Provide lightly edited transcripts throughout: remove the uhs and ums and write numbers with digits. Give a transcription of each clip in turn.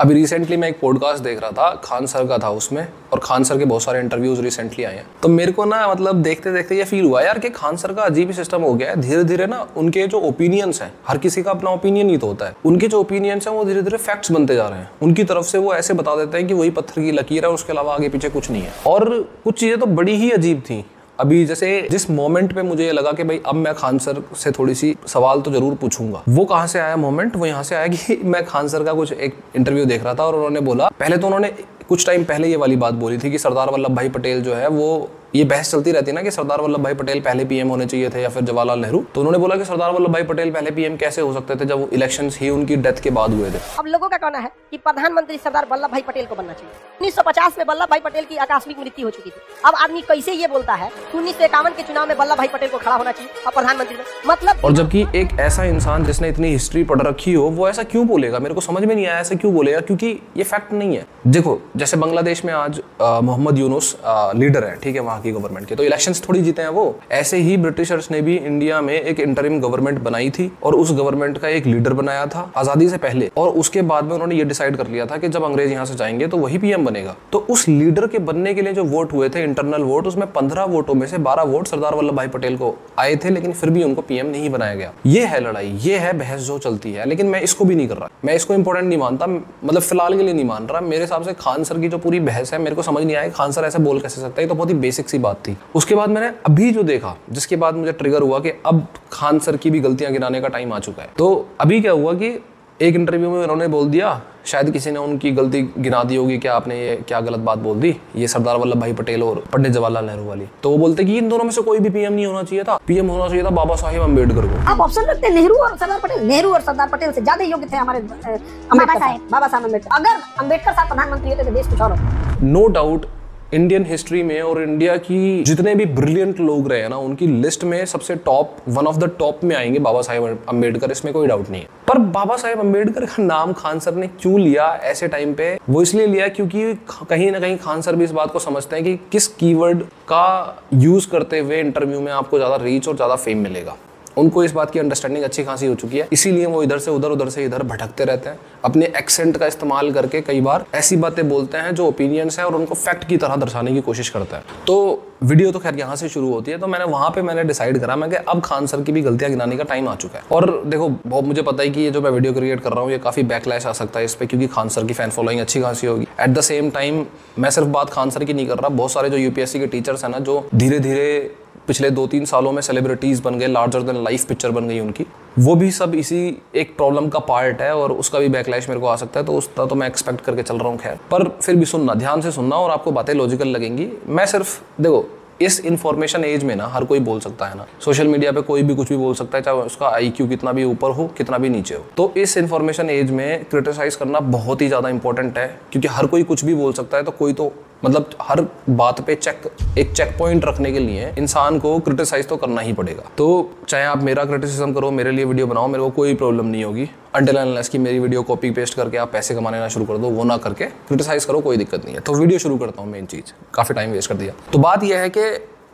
अभी रिसेंटली मैं एक पॉडकास्ट देख रहा था, खान सर का था उसमें, और खान सर के बहुत सारे इंटरव्यूज रिसेंटली आए हैं। तो मेरे को ना मतलब देखते देखते ये फील हुआ यार कि खान सर का अजीब ही सिस्टम हो गया है। धीरे धीरे ना उनके जो ओपिनियंस हैं, हर किसी का अपना ओपिनियन ही तो होता है, उनके जो ओपिनियंस हैं वो धीरे धीरे फैक्ट्स बनते जा रहे हैं। उनकी तरफ से वो ऐसे बता देते हैं कि वही पत्थर की लकीर है, उसके अलावा आगे पीछे कुछ नहीं है। और कुछ चीजें तो बड़ी ही अजीब थी। अभी जैसे जिस मोमेंट पे मुझे ये लगा कि भाई अब मैं खान सर से थोड़ी सी सवाल तो जरूर पूछूंगा, वो कहाँ से आया मोमेंट? वो यहाँ से आया कि मैं खान सर का कुछ एक इंटरव्यू देख रहा था और उन्होंने बोला, पहले तो उन्होंने कुछ टाइम पहले ये वाली बात बोली थी कि सरदार वल्लभ भाई पटेल जो है, वो ये बहस चलती रहती है ना कि सरदार वल्लभ भाई पटेल पहले पीएम होने चाहिए थे या फिर जवाहरलाल नेहरू। तो उन्होंने बोला कि सरदार वल्लभ भाई पटेल पहले पीएम कैसे हो सकते थे जब इलेक्शंस ही उनकी डेथ के बाद हुए थे। अब लोगों का कहना है कि प्रधानमंत्री सरदार वल्लभ भाई पटेल को बनना चाहिए। 1950 में वल्लभ भाई पटेल की आकस्मिक मृत्यु हो चुकी थी। अब आदमी कैसे ये बोलता है 1951 के चुनाव में वल्लभ भाई पटेल को खड़ा होना चाहिए और प्रधानमंत्री में, मतलब। और जबकि एक ऐसा इंसान जिसने इतनी हिस्ट्री पढ़ रखी हो वो ऐसा क्यों बोलेगा? मेरे को समझ में नहीं आया ऐसा क्यों बोलेगा, क्योंकि ये फैक्ट नहीं है। देखो जैसे बांग्लादेश में आज मोहम्मद यूनुस लीडर है, ठीक है, वहां की गवर्नमेंट के, तो इलेक्शंस थोड़ी जीते हैं वो। ऐसे ही ब्रिटिशर्स ने भी इंडिया में एक इंटरिम गवर्नमेंट बनाई थी और उस गवर्नमेंट का एक लीडर बनाया था आजादी से पहले, और उसके बाद में उन्होंने ये डिसाइड कर लिया था कि जब अंग्रेज यहाँ से जाएंगे तो वही पीएम बनेगा। तो उस लीडर के बनने के लिए जो वोट हुए थे, इंटरनल वोट, उसमें 15 वोटों में से 12 वोट सरदार वल्लभ भाई पटेल को आए थे, लेकिन फिर भी उनको पीएम नहीं बनाया गया। ये है लड़ाई, ये है बहस जो चलती है। लेकिन मैं इसको भी नहीं कर रहा, मैं इसको इंपॉर्टेंट नहीं मानता, मतलब फिलहाल के लिए नहीं मान रहा। मेरे हिसाब से खान सर की जो पूरी बहस है, मेरे को समझ नहीं आया खान सर ऐसे बोल कैसे सकता है। तो बहुत ही बेसिक सी बात थी। उसके बाद मैंने अभी जो देखा, जिसके बाद मुझे ट्रिगर हुआ कि अब खान सर की भी गलतियां गिनाने का टाइम आ चुका है। तो अभी क्या हुआ कि एक इंटरव्यू में उन्होंने बोल दिया, शायद किसी ने उनकी गलती गिना दी होगी, क्या आपने ये क्या गलत बात बोल दी, ये सरदार वल्लभ भाई पटेल और पंडित जवाहरलाल नेहरू वाली। तो वो बोलते कि इन दोनों में से कोई भी पीएम नहीं होना चाहिए था, पीएम होना चाहिए था बाबा साहेब अम्बेडकर को। आप ऑप्शन रखते हैं नेहरू और सरदार पटेल। नेहरू और सरदार पटेल से ज्यादा योग्य थे हमारे बाबा साहब अम्बेडकर। अगर अम्बेडकर साहब प्रधानमंत्री होते तो देश कुछ और होता। नो डाउट इंडियन हिस्ट्री में और इंडिया की जितने भी ब्रिलियंट लोग रहे हैं ना, उनकी लिस्ट में सबसे top, one of the top में आएंगे बाबा साहेब अम्बेडकर, इसमें कोई डाउट नहीं है। पर बाबा साहेब अम्बेडकर का नाम खान सर ने क्यों लिया ऐसे टाइम पे? वो इसलिए लिया क्योंकि कहीं ना कहीं खान सर भी इस बात को समझते हैं कि किस कीवर्ड का यूज करते हुए इंटरव्यू में आपको ज्यादा रीच और ज्यादा फेम मिलेगा। उनको इस बात की अंडरस्टैंडिंग अच्छी खासी हो चुकी है, इसीलिए वो इधर से उधर, उधर से इधर भटकते रहते हैं। अपने एक्सेंट का इस्तेमाल करके कई बार ऐसी बातें बोलते हैं जो ओपिनियंस है और उनको फैक्ट की तरह दर्शाने की कोशिश करते हैं। तो वीडियो तो खैर यहाँ से शुरू होती है, तो मैंने डिसाइड करा मैं कि अब खान सर की भी गलतियां गिनाने का टाइम आ चुका है। और देखो बहुत मुझे पता है कि ये जो मैं वीडियो क्रिएट कर रहा हूँ ये काफी बैकलैश आ सकता है इस पे, क्योंकि खान सर की फैन फॉलोइंग अच्छी खासी होगी। एट द सेम टाइम मैं सिर्फ बात खान सर की नहीं कर रहा, बहुत सारे जो यूपीएससी के टीचर्स हैं ना, जो धीरे धीरे पिछले 2-3 सालों में सेलिब्रिटीज बन गए, लार्जर देन लाइफ पिक्चर बन गई उनकी, वो भी सब इसी एक प्रॉब्लम का पार्ट है और उसका भी बैकलैश मेरे को आ सकता है। तो उसका तो मैं एक्सपेक्ट करके चल रहा हूँ। खैर, पर फिर भी सुनना, ध्यान से सुनना और आपको बातें लॉजिकल लगेंगी। मैं सिर्फ देखो, इस इंफॉर्मेशन एज में ना हर कोई बोल सकता है ना, सोशल मीडिया पे कोई भी कुछ भी बोल सकता है, चाहे उसका आईक्यू कितना भी ऊपर हो कितना भी नीचे हो। तो इस इंफॉर्मेशन एज में क्रिटिसाइज करना बहुत ही ज्यादा इंपॉर्टेंट है, क्योंकि हर कोई कुछ भी बोल सकता है। तो कोई तो मतलब हर बात पे एक चेक पॉइंट रखने के लिए इंसान को क्रिटिसाइज तो करना ही पड़ेगा। तो चाहे आप मेरा क्रिटिसिज्म करो, मेरे लिए वीडियो बनाओ, मेरे को कोई प्रॉब्लम नहीं होगी, अनटिल अनलेस कि मेरी वीडियो कॉपी पेस्ट करके आप पैसे कमाने ना शुरू कर दो, वो ना करके क्रिटिसाइज करो, कोई दिक्कत नहीं है। तो वीडियो शुरू करता हूँ। मेन चीज, काफी टाइम वेस्ट कर दिया। तो बात यह है कि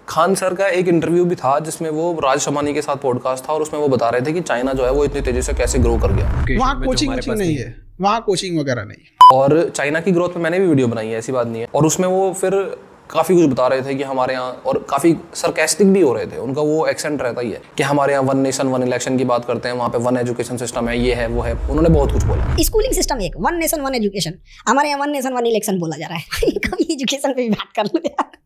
खान सर का एक इंटरव्यू भी था जिसमें वो राज शमानी के साथ पॉडकास्ट था और उसमें वो बता रहे थे कि चाइना जो है वो इतनी तेजी से कैसे ग्रो कर गया। वहाँ कोचिंग नहीं है, वहाँ कोचिंग वगैरह नहीं। और चाइना की ग्रोथ पे मैंने भी वीडियो बनाई है, ऐसी बात नहीं है। और उसमें वो फिर काफ़ी कुछ बता रहे थे कि हमारे यहाँ, और काफ़ी सरकास्टिक भी हो रहे थे, उनका वो एक्सेंट रहता ही है कि हमारे यहाँ 1 नेशन 1 इलेक्शन की बात करते हैं, वहाँ पे 1 एजुकेशन सिस्टम है, ये है वो है। उन्होंने बहुत कुछ बोला। स्कूलिंग सिस्टम एक, 1 नेशन 1 एजुकेशन, हमारे यहाँ 1 नेशन 1 इलेक्शन बोला जा रहा है। कभी एजुकेशन पे भी बात कर लो यार।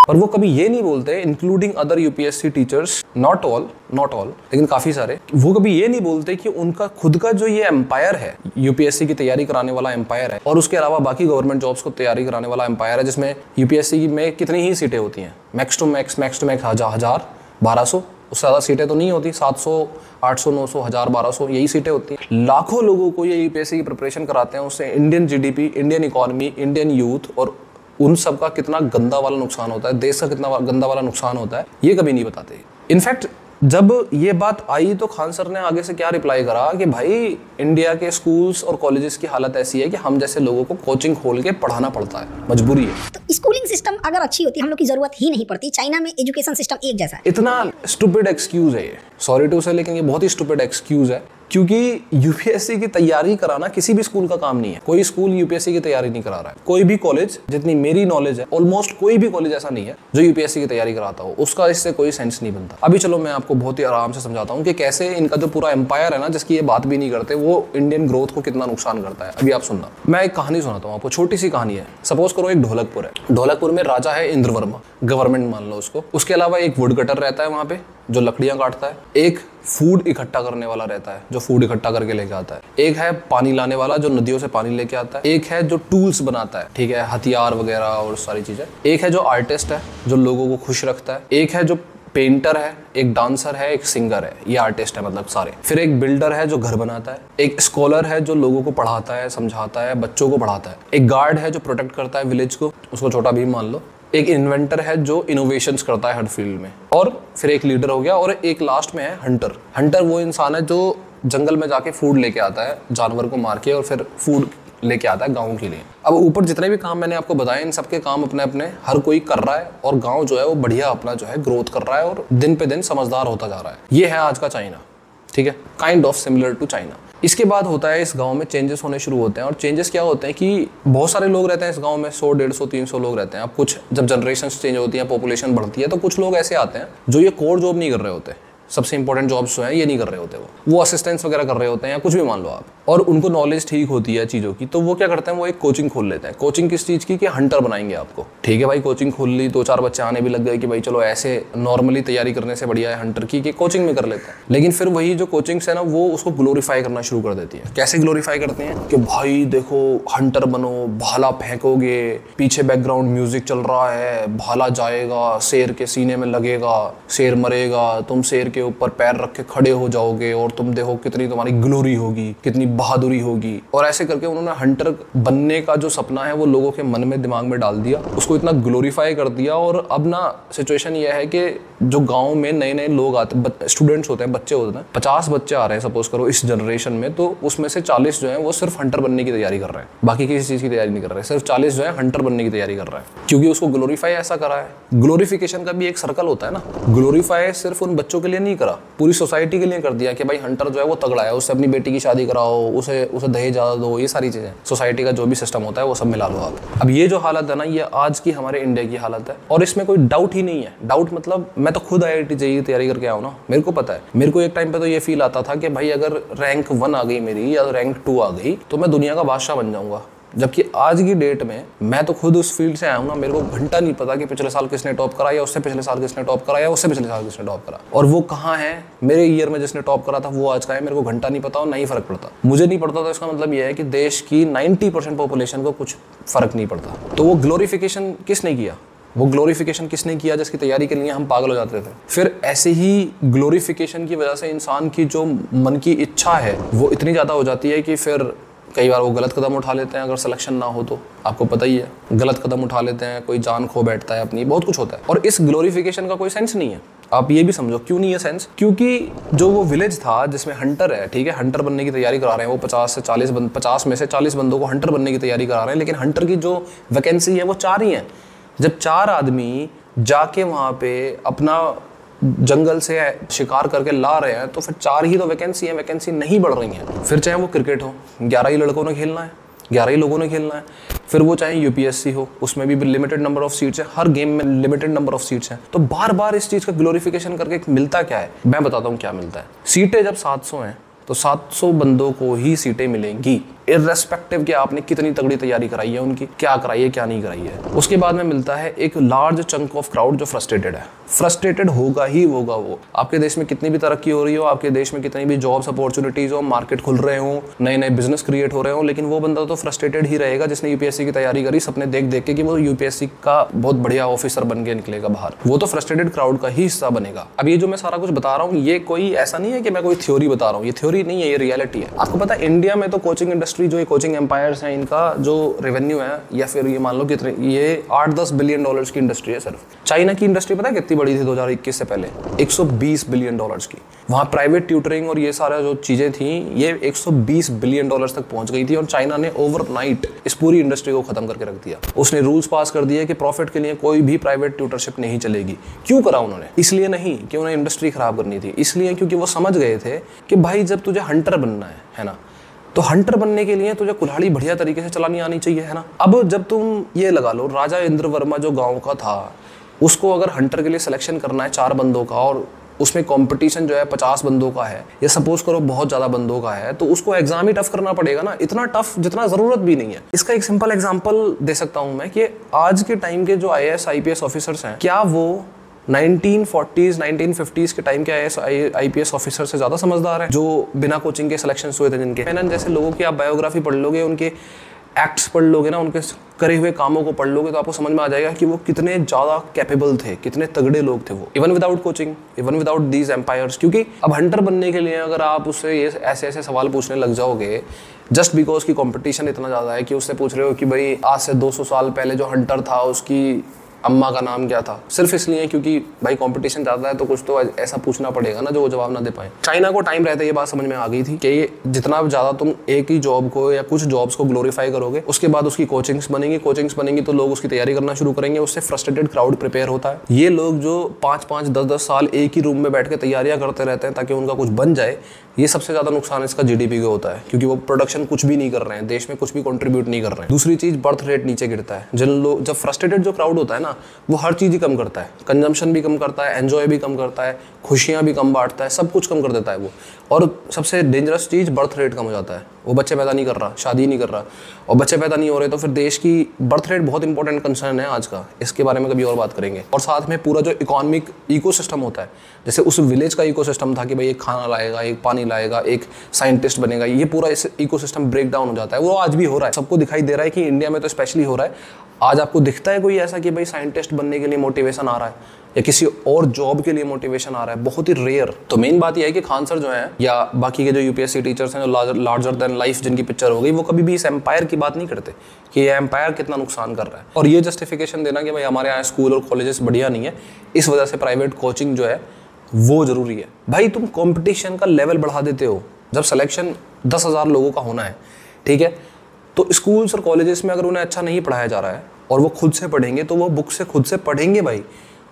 और वो कभी ये नहीं बोलते, including other UPSC teachers, not all लेकिन काफी सारे, वो कभी ये नहीं बोलते कि उनका खुद का जो ये एम्पायर है, यूपीएससी की तैयारी कराने वाला एम्पायर है, और उसके अलावा बाकी गवर्नमेंट जॉब्स को तैयारी कराने वाला एम्पायर है, जिसमें यूपीएससी में कितनी ही सीटें होती हैं, मैक्स टू मैक्स 1000 1200, उससे ज़्यादा सीटें तो नहीं होती, 700 800 900 1000 1200 यही सीटें होती हैं। लाखों लोगों को ये यूपीएससी की प्रिपरेशन कराते हैं, उससे Indian GDP, Indian economy, Indian youth और उन सब का कितना गंदा वाला नुकसान होता है, देश का कितना गंदा वाला नुकसान होता है, ये कभी नहीं बताते। इनफैक्ट जब ये बात आई तो खान सर ने आगे से क्या रिप्लाई करा कि भाई इंडिया के स्कूल्स और कॉलेजेस की हालत ऐसी है कि हम जैसे लोगों को कोचिंग खोल के पढ़ाना पड़ता है, मजबूरी है। तो स्कूलिंग सिस्टम अगर अच्छी होती हम लोग की जरूरत ही नहीं पड़ती। चाइना में एजुकेशन सिस्टम एक जैसा है। इतना स्टूपिड एक्सक्यूज है ये, सॉरी टू से, लेकिन ये बहुत ही स्टूपिड एक्सक्यूज है। क्योंकि यूपीएससी की तैयारी कराना किसी भी स्कूल का काम नहीं है। कोई स्कूल यूपीएससी की तैयारी नहीं करा रहा है। कोई भी कॉलेज, जितनी मेरी नॉलेज है, ऑलमोस्ट कोई भी कॉलेज ऐसा नहीं है जो यूपीएससी की तैयारी कराता हो। उसका इससे कोई सेंस नहीं बनता। अभी चलो मैं आपको बहुत ही आराम से समझाता हूँ कि कैसे इनका जो पूरा एम्पायर है ना, जिसकी ये बात भी नहीं करते, वो इंडियन ग्रोथ को कितना नुकसान करता है। अभी आप सुनना, मैं एक कहानी सुनाता हूँ आपको, छोटी सी कहानी है। सपोज करो एक ढोलकपुर है। ढोलकपुर में राजा है इंद्रवर्मा, गवर्नमेंट मान लो उसको। उसके अलावा एक वुड कटर रहता है वहाँ पे जो लकड़ियां काटता है। एक फूड इकट्ठा करने वाला रहता है जो फूड इकट्ठा करके लेके आता है। एक है पानी लाने वाला जो नदियों से पानी लेके आता है। एक है जो टूल्स बनाता है, ठीक है, हथियार वगैरह और सारी चीजें। एक है जो आर्टिस्ट है जो लोगों को खुश रखता है। एक है जो पेंटर है, एक डांसर है, एक सिंगर है, ये आर्टिस्ट है मतलब सारे। फिर एक बिल्डर है जो घर बनाता है। एक स्कॉलर है जो लोगों को पढ़ाता है, समझाता है, बच्चों को पढ़ाता है। एक गार्ड है जो प्रोटेक्ट करता है विलेज को, उसको छोटा भीम मान लो। एक इन्वेंटर है जो इनोवेशंस करता है हर फील्ड में। और फिर एक लीडर हो गया। और एक लास्ट में है हंटर। हंटर वो इंसान है जो जंगल में जाके फूड लेके आता है, जानवर को मार के, और फिर फूड लेके आता है गाँव के लिए। अब ऊपर जितने भी काम मैंने आपको बताए, इन सबके काम अपने अपने हर कोई कर रहा है, और गाँव जो है वो बढ़िया अपना जो है ग्रोथ कर रहा है और दिन पे दिन समझदार होता जा रहा है। ये है आज का चाइना, ठीक है, kind of similar to China. इसके बाद होता है इस गांव में चेंजेस होने शुरू होते हैं। और चेंजेस क्या होते हैं कि बहुत सारे लोग रहते हैं इस गांव में, 100, 150, 300 लोग रहते हैं। अब कुछ जब जनरेशन चेंज होती है, पॉपुलेशन बढ़ती है, तो कुछ लोग ऐसे आते हैं जो ये कोर जॉब नहीं कर रहे होते। सबसे इंपॉर्टेंट जॉब्स जो है ये नहीं कर रहे होते, वो असिस्टेंस वगैरह कर रहे होते हैं या कुछ भी मान लो आप। और उनको नॉलेज ठीक होती है चीज़ों की, तो वो क्या करते हैं, वो एक कोचिंग खोल लेते हैं। कोचिंग किस चीज़ की, कि हंटर बनाएंगे आपको। ठीक है भाई, कोचिंग खोल ली, 2-4 बच्चे आने भी लग गए कि भाई चलो ऐसे नॉर्मली तैयारी करने से बढ़िया है हंटर की कि कोचिंग में कर लेते हैं। लेकिन फिर वही जो कोचिंग्स है ना, वो उसको ग्लोरीफाई करना शुरू कर देती है। कैसे ग्लोरीफाई करते हैं कि भाई देखो हंटर बनो, भाला फेंकोगे, पीछे बैकग्राउंड म्यूजिक चल रहा है, भाला जाएगा, शेर के सीने में लगेगा, शेर मरेगा, तुम शेर के ऊपर पैर रख के खड़े हो जाओगे और तुम देखो कितनी तुम्हारी ग्लोरी होगी, कितनी बहादुरी होगी। और ऐसे करके उन्होंने हंटर बनने का जो सपना है वो लोगों के मन में, दिमाग में डाल दिया, उसको इतना ग्लोरीफाई कर दिया। और अब ना सिचुएशन ये है कि जो गांव में नए नए लोग आते, स्टूडेंट्स होते हैं, बच्चे होते हैं, 50 बच्चे आ रहे हैं सपोज करो इस जनरेशन में, तो उसमें से 40 जो है वो सिर्फ हंटर बनने की तैयारी कर रहे हैं, बाकी किसी चीज़ की तैयारी नहीं कर रहे हैं। सिर्फ 40 जो है हंटर बनने की तैयारी कर रहा है, क्योंकि उसको ग्लोरीफाई ऐसा करा है। ग्लोरीफिकेशन का भी एक सर्कल होता है ना। ग्लोरीफाई सिर्फ उन बच्चों के लिए नहीं करा, पूरी सोसाइटी के लिए कर दिया कि भाई हंटर जो है वो तगड़ा है, उससे अपनी बेटी की शादी कराओ, उसे दहेज ज़्यादा दो, ये सारी चीज़ें सोसाइटी का जो भी सिस्टम होता है वो सब मिला लो आप। अब ये जो हालत है ना, ये आज की हमारे इंडिया की हालत है, और इसमें कोई डाउट ही नहीं है। डाउट मतलब मैं तो खुद IIT JEE तैयारी करके आया हूँ ना, मेरे को पता है। मेरे को एक टाइम पे तो ये फील आता था कि भाई अगर रैंक 1 आ गई मेरी या रैंक 2 आ गई तो मैं दुनिया का बादशाह बन जाऊंगा। जबकि आज की डेट में मैं तो खुद उस फील्ड से आया हूँ ना, मेरे को घंटा नहीं पता कि पिछले साल किसने टॉप करा, या उससे पिछले साल किसने टॉप करा, या उससे पिछले साल किसने टॉप करा, और वो कहाँ है। मेरे ईयर में जिसने टॉप करा था वो आज का है, मेरे को घंटा नहीं पता और नहीं फर्क पड़ता। मुझे नहीं पड़ता तो इसका मतलब ये है कि देश की 90% पॉपुलेशन को कुछ फर्क नहीं पड़ता। तो वो ग्लोरीफिकेशन किसने किया, वो ग्लोरीफिकेशन किसने किया जिसकी तैयारी के लिए हम पागल हो जाते थे। फिर ऐसे ही ग्लोरीफिकेशन की वजह से इंसान की जो मन की इच्छा है वो इतनी ज़्यादा हो जाती है कि फिर कई बार वो गलत कदम उठा लेते हैं। अगर सिलेक्शन ना हो तो आपको पता ही है, गलत कदम उठा लेते हैं, कोई जान खो बैठता है अपनी, बहुत कुछ होता है। और इस ग्लोरीफिकेशन का कोई सेंस नहीं है। आप ये भी समझो क्यों नहीं है सेंस, क्योंकि जो वो विलेज था जिसमें हंटर है, ठीक है, हंटर बनने की तैयारी करा रहे हैं वो 50 में से 40 बंदों को हंटर बनने की तैयारी करा रहे हैं, लेकिन हंटर की जो वैकेंसी है वो 4 ही है। जब 4 आदमी जाके वहाँ पे अपना जंगल से शिकार करके ला रहे हैं तो फिर 4 ही तो वैकेंसी है, वैकेंसी नहीं बढ़ रही है। फिर चाहे वो क्रिकेट हो, 11 ही लड़कों ने खेलना है, 11 ही लोगों ने खेलना है। फिर वो चाहे UPSC हो, उसमें भी लिमिटेड नंबर ऑफ सीट्स है, हर गेम में लिमिटेड नंबर ऑफ सीट्स हैं। तो बार बार इस चीज़ का ग्लोरीफिकेशन करके मिलता क्या है, मैं बताता हूँ क्या मिलता है। सीटें जब 700 हैं तो 700 बंदों को ही सीटें मिलेंगी, इर्रेस्पेक्टिव कि आपने कितनी तगड़ी तैयारी कराई है, उनकी क्या कराई है क्या नहीं कराई है। उसके बाद में मिलता है एक लार्ज चंक ऑफ क्राउड जो फ्रस्ट्रेटेड है। फ्रस्ट्रेटेड होगा ही होगा वो। आपके देश में कितनी भी तरक्की हो रही हो, आपके देश में कितनी भी जॉब्स अपॉर्चुनिटीज हो, मार्केट खुल रहे हो, नए नए बिजनेस क्रिएट हो रहे हो, लेकिन वो बंदा तो फ्रस्ट्रेटेड ही रहेगा जिसने UPSC की तैयारी करी, सपने देख देख के कि वो UPSC का बहुत बढ़िया ऑफिसर बन के निकलेगा बाहर। वो तो फ्रस्ट्रेटेड क्राउड का ही हिस्सा बनेगा। अब ये जो मैं सारा कुछ बता रहा हूँ ये कोई ऐसा नहीं है कि मैं कोई थ्योरी बता रहा हूँ, ये थ्योरी नहीं है, ये रियलिटी है। आपको पता है इंडिया में तो कोचिंग इंडस्ट्री, जो कोचिंग एम्पायर्स हैं, इनका जो रेवेन्यू है, या फिर ये मान लो कितने, ये $8-10 बिलियन की इंडस्ट्री है सिर्फ। चाइना की इंडस्ट्री पता है कितनी बढ़ी थी 2021 से पहले 120 बिलियन डॉलर्स की। वहाँ प्राइवेट ट्यूटरिंग और ये सारा जो चीज़ें थी ये 120 बिलियन डॉलर्स तक पहुँच गई थी और चाइना ने ओवरनाइट इस पूरी इंडस्ट्री को ख़त्म करके रख दिया। उसने रूल्स पास कर दिए कि प्रॉफिट के लिए कोई भी प्राइवेट ट्यूटरशिप नहीं चलेगी। क्यों करा उन्होंने? इसलिए नहीं कि उन्हें इंडस्ट्री ख़राब करनी थी, इसलिए क्योंकि वो समझ गए थे कि भाई जब तुझे हंटर बनना है ना, तो हंटर बनने के लिए तुझे कुल्हाड़ी बढ़िया तरीके से चलानी आनी चाहिए, है ना। अब जब तुम ये लगा लो, राजा इंद्र वर्मा जो गाँव का था, उसको अगर हंटर के लिए सिलेक्शन करना है 4 बंदों का और उसमें कंपटीशन जो है 50 बंदों का है या सपोज करो बहुत ज़्यादा बंदों का है, तो उसको एग्जाम ही टफ करना पड़ेगा ना, इतना टफ जितना ज़रूरत भी नहीं है। इसका एक सिंपल एग्जांपल दे सकता हूँ मैं कि आज के टाइम के जो IAS IPS ऑफिसर्स हैं, क्या वो 1940s 1950s के टाइम के IAS IPS ऑफिसर से ज़्यादा समझदार हैं जो बिना कोचिंग के सिलेक्शन हुए थे जिनके? मेनन जैसे लोगों की आप बायोग्राफी पढ़ लोगे, उनके एक्ट्स पढ़ लोगे ना, उनके करे हुए कामों को पढ़ लोगे तो आपको समझ में आ जाएगा कि वो कितने ज़्यादा कैपेबल थे, कितने तगड़े लोग थे वो, even without coaching, even without these empires. क्योंकि अब हंटर बनने के लिए अगर आप उससे ये ऐसे ऐसे सवाल पूछने लग जाओगे जस्ट बिकॉज की कंपटीशन इतना ज़्यादा है कि उससे पूछ रहे हो कि भाई आज से 200 साल पहले जो हंटर था उसकी अम्मा का नाम क्या था, सिर्फ इसलिए क्योंकि भाई कंपटीशन ज़्यादा है तो कुछ तो ऐसा पूछना पड़ेगा ना जो वो जवाब ना दे पाए। चाइना को टाइम रहते ये बात समझ में आ गई थी कि ये जितना ज़्यादा तुम एक ही जॉब को या कुछ जॉब्स को ग्लोरीफाई करोगे, उसके बाद उसकी कोचिंग्स बनेंगी तो लोग उसकी तैयारी करना शुरू करेंगे, उससे फ्रस्ट्रेटेड क्राउड प्रिपेयर होता है। ये लोग जो 5-5, 10-10 साल एक ही रूम में बैठ के तैयारियां करते रहते हैं ताकि उनका कुछ बन जाए, ये सबसे ज़्यादा नुकसान इसका GDP का होता है क्योंकि वो प्रोडक्शन कुछ भी नहीं कर रहे हैं, देश में कुछ भी कंट्रीब्यूट नहीं कर रहे हैं। दूसरी चीज़, बर्थ रेट नीचे गिरता है। जब फ्रस्ट्रेटेड जो क्राउड होता है ना, वो हर चीज़ ही कम करता है, कंजम्पशन भी कम करता है, एंजॉय भी कम करता है, खुशियाँ भी कम बांटता है, सब कुछ कम कर देता है वो। और सबसे डेंजरस चीज़, बर्थ रेट कम हो जाता है। वो बच्चे पैदा नहीं कर रहा, शादी नहीं कर रहा, और बच्चे पैदा नहीं हो रहे तो फिर देश की बर्थ रेट बहुत इंपॉर्टेंट कंसर्न है आज का। इसके बारे में कभी और बात करेंगे। और साथ में पूरा जो इकोनॉमिक इकोसिस्टम होता है, जैसे उस विलेज का इकोसिस्टम था कि भाई एक खाना लाएगा, एक पानी लाएगा, एक साइंटिस्ट बनेगा, ये पूरा इस इकोसिस्टम ब्रेक डाउन हो जाता है। वो आज भी हो रहा है, सबको दिखाई दे रहा है कि इंडिया में तो स्पेशली हो रहा है। आज आपको दिखता है कोई ऐसा कि भाई साइंटिस्ट बनने के लिए मोटिवेशन आ रहा है या किसी और जॉब के लिए मोटिवेशन आ रहा है? बहुत ही रेयर। तो मेन बात यह है कि खान सर जो है या बाकी के जो UPSC टीचर्स हैं जो लार्जर देन लाइफ जिनकी पिक्चर हो गई, वो कभी भी इस एम्पायर की बात नहीं करते कि ये एम्पायर कितना नुकसान कर रहा है। और ये जस्टिफिकेशन देना कि भाई हमारे यहाँ स्कूल और कॉलेजेस बढ़िया नहीं है, इस वजह से प्राइवेट कोचिंग जो है वो जरूरी है। भाई तुम कॉम्पिटिशन का लेवल बढ़ा देते हो। जब सिलेक्शन 10,000 लोगों का होना है, ठीक है, तो स्कूल्स और कॉलेजेस में अगर उन्हें अच्छा नहीं पढ़ाया जा रहा है और वो खुद से पढ़ेंगे तो वो बुक से खुद से पढ़ेंगे, भाई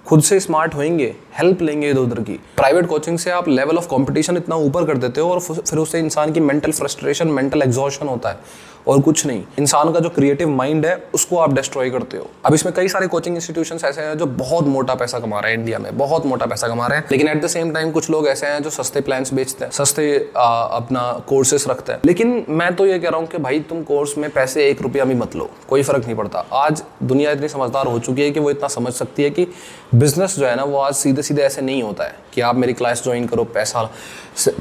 खुद से स्मार्ट होंगे, हेल्प लेंगे इधर उधर की। प्राइवेट कोचिंग से आप लेवल ऑफ कंपटीशन इतना ऊपर कर देते हो और फिर उससे इंसान की मेंटल फ्रस्ट्रेशन, मेंटल एग्जॉशन होता है और कुछ नहीं। इंसान का जो क्रिएटिव माइंड है उसको आप डिस्ट्रॉय करते हो। अब इसमें कई सारे कोचिंग इंस्टीट्यूशंस ऐसे हैं जो बहुत मोटा पैसा कमा रहे हैं, इंडिया में बहुत मोटा पैसा कमा रहे हैं, लेकिन एट द सेम टाइम कुछ लोग ऐसे हैं जो सस्ते प्लान्स बेचते हैं, सस्ते अपना कोर्सेस रखते हैं। लेकिन मैं तो ये कह रहा हूँ कि भाई तुम कोर्स में पैसे 1 रुपया भी मत लो, कोई फर्क नहीं पड़ता। आज दुनिया इतनी समझदार हो चुकी है कि वो इतना समझ सकती है कि बिजनेस जो है ना वो आज सीधे सीधे ऐसे नहीं होता है कि आप मेरी क्लास ज्वाइन करो, पैसा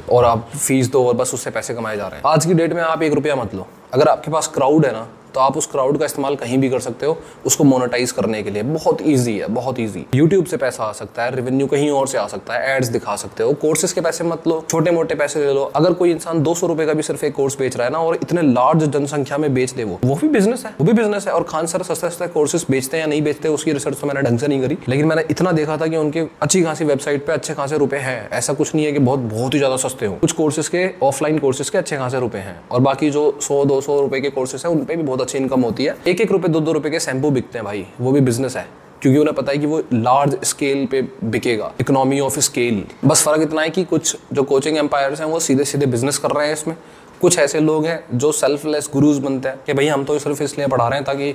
और आप फीस दो और बस उससे पैसे कमाए जा रहे हैं। आज की डेट में आप 1 रुपया मत लो। अगर आपके पास क्राउड है ना तो आप उस क्राउड का इस्तेमाल कहीं भी कर सकते हो उसको मोनेटाइज करने के लिए। बहुत इजी है, बहुत इजी। यूट्यूब से पैसा आ सकता है, रेवेन्यू कहीं और से आ सकता है, एड्स दिखा सकते हो। कोर्सेज के पैसे मत लो, छोटे मोटे पैसे ले लो। अगर कोई इंसान 200 रुपए का भी सिर्फ एक कोर्स बेच रहा है ना और इतने लार्ज जनसंख्या में बेच दे, वो भी बिजनेस है, वो भी बिजनेस है। और खान सर सस्ते सस्ते कोर्सेज बेचते हैं या नहीं बेचते उसकी रिसर्च तो मैंने ढंग से नहीं करी, लेकिन मैंने इतना देखा था कि उनके अच्छी खासी वेबसाइट पे अच्छे खासे रुपए हैं। ऐसा कुछ नहीं है कि बहुत ही ज्यादा सस्ते हो। कुछ कोर्सेज के, ऑफलाइन कोर्सेज के अच्छे खासे रुपए हैं और बाकी जो 100-200 रुपए के कोर्सेज है उन पे भी बहुत अच्छी इनकम होती है। 1-1 रुपए 2-2 रुपए के शैम्पू बिकते हैं भाई, वो भी बिजनेस है क्योंकि उन्हें पता है कि वो लार्ज स्केल पे बिकेगा, इकोनॉमी ऑफ स्केल। बस फर्क इतना है कि कुछ जो कोचिंग एम्पायर्स हैं वो सीधे सीधे बिजनेस कर रहे हैं इसमें। कुछ ऐसे लोग हैं जो सेल्फलेस गुरुज बनते हैं कि भाई हम तो सिर्फ इसलिए पढ़ा रहे हैं ताकि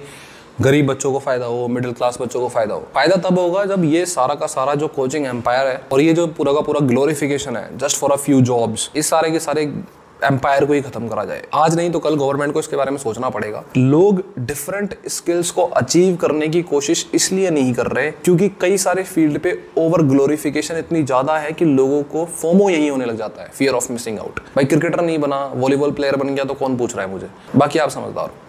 गरीब बच्चों को फायदा हो, मिडिल क्लास बच्चों को फायदा हो। फायदा तब होगा जब ये सारा का सारा जो कोचिंग एम्पायर है और ये जो पूरा का पूरा ग्लोरिफिकेशन है just for a few jobs, इस सारे के सारे एम्पायर को ही खत्म करा जाए। आज नहीं तो कल गवर्नमेंट को इसके बारे में सोचना पड़ेगा। लोग डिफरेंट स्किल्स को अचीव करने की कोशिश इसलिए नहीं कर रहे क्योंकि कई सारे फील्ड पे ओवर ग्लोरिफिकेशन इतनी ज्यादा है कि लोगों को फोमो यही होने लग जाता है, फियर ऑफ मिसिंग आउट। भाई क्रिकेटर नहीं बना, वॉलीबॉल प्लेयर बन गया तो कौन पूछ रहा है मुझे, बाकी आप समझदार हो।